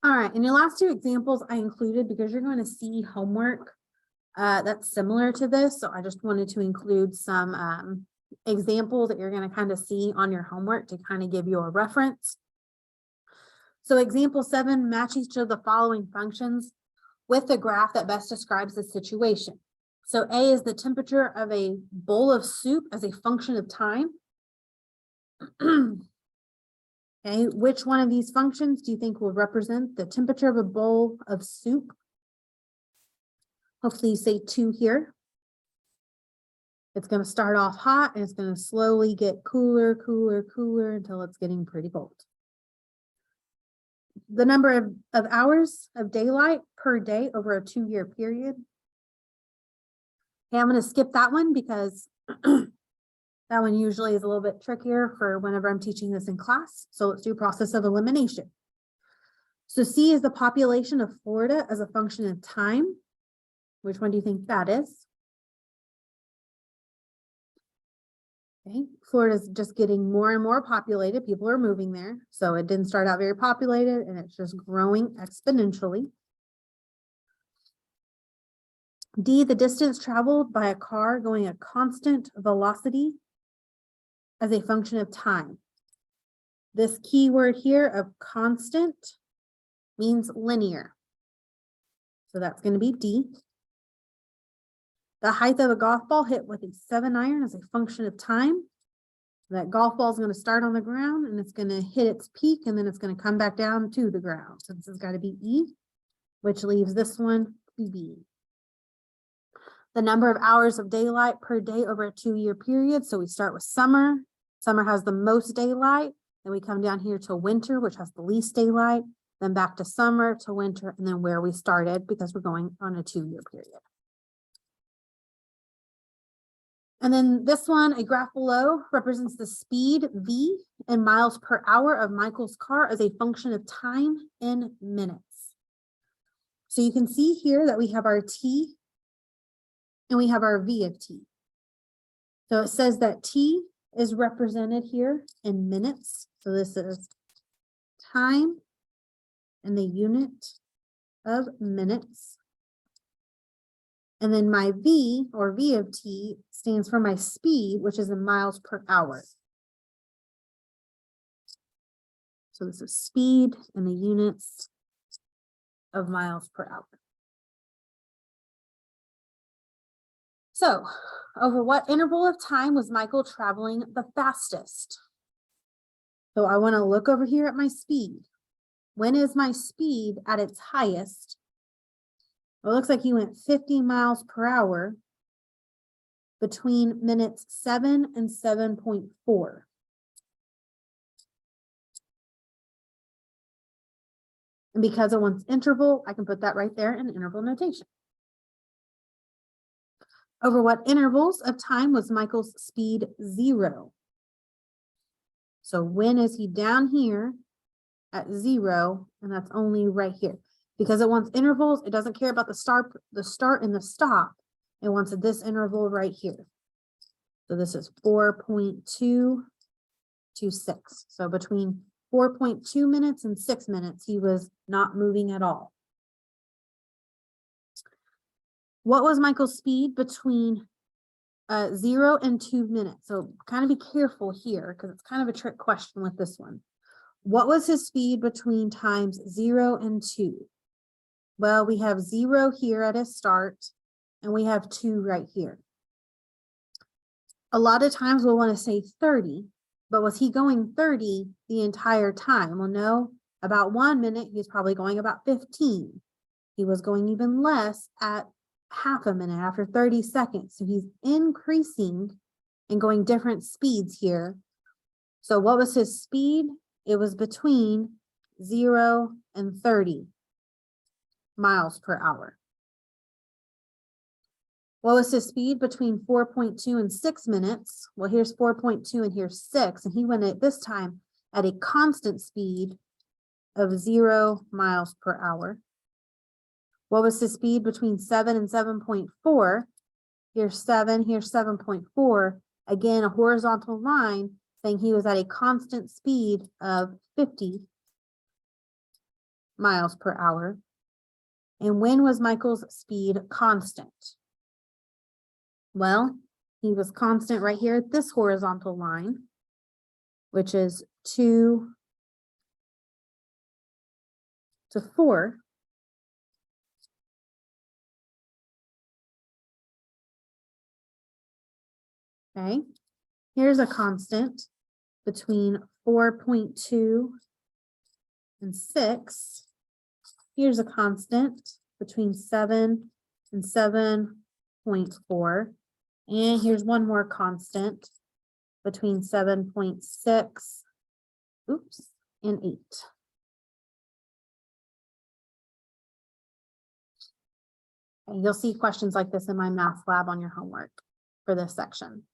All right, and your last two examples I included because you're going to see homework that's similar to this. So I just wanted to include some examples that you're going to kind of see on your homework to kind of give you a reference. So example 7, match each of the following functions with the graph that best describes the situation. So A is the temperature of a bowl of soup as a function of time. Okay, which one of these functions do you think will represent the temperature of a bowl of soup? Hopefully you say 2 here. It's going to start off hot and it's going to slowly get cooler, cooler, cooler until it's getting pretty cold. The number of hours of daylight per day over a 2-year period. Okay, I'm going to skip that one because that one usually is a little bit trickier for whenever I'm teaching this in class. So let's do process of elimination. So C is the population of Florida as a function of time. Which one do you think that is? Okay, Florida is just getting more and more populated. People are moving there. So it didn't start out very populated and it's just growing exponentially. D, the distance traveled by a car going a constant velocity as a function of time. This keyword here of constant means linear. So that's going to be D. The height of a golf ball hit with a 7-iron as a function of time. That golf ball is going to start on the ground and it's going to hit its peak and then it's going to come back down to the ground. So this has got to be E, which leaves this one B. The number of hours of daylight per day over a 2-year period. So we start with summer. Summer has the most daylight. Then we come down here to winter, which has the least daylight. Then back to summer, to winter, and then where we started because we're going on a 2-year period. And then this one, a graph below, represents the speed V in miles per hour of Michael's car as a function of time in minutes. So you can see here that we have our T and we have our V of T. So it says that T is represented here in minutes. So this is time in the unit of minutes. And then my V, or V of T, stands for my speed, which is in miles per hour. So this is speed in the units of miles per hour. So, over what interval of time was Michael traveling the fastest? So I want to look over here at my speed. When is my speed at its highest? Well, it looks like he went 50 miles per hour between minutes 7 and 7.4. And because it wants interval, I can put that right there in interval notation. Over what intervals of time was Michael's speed 0? So when is he down here at 0? And that's only right here. Because it wants intervals, it doesn't care about the start and the stop. It wants this interval right here. So this is 4.2 to 6. So between 4.2 minutes and 6 minutes, he was not moving at all. What was Michael's speed between 0 and 2 minutes? So kind of be careful here because it's kind of a trick question with this one. What was his speed between times 0 and 2? Well, we have 0 here at his start and we have 2 right here. A lot of times we'll want to say 30, but was he going 30 the entire time? Well, no, about 1 minute, he was probably going about 15. He was going even less at half a minute after 30 seconds. So he's increasing and going different speeds here. So what was his speed? It was between 0 and 30 miles per hour. What was his speed between 4.2 and 6 minutes? Well, here's 4.2 and here's 6. And he went at this time at a constant speed of 0 miles per hour. What was his speed between 7 and 7.4? Here's 7, here's 7.4. Again, a horizontal line saying he was at a constant speed of 50 miles per hour? And when was Michael's speed constant? Well, he was constant right here at this horizontal line, which is 2 to 4. Okay, here's a constant between 4.2 and 6. Here's a constant between 7 and 7.4. And here's one more constant between 7.6, and 8. And you'll see questions like this in my math lab on your homework for this section.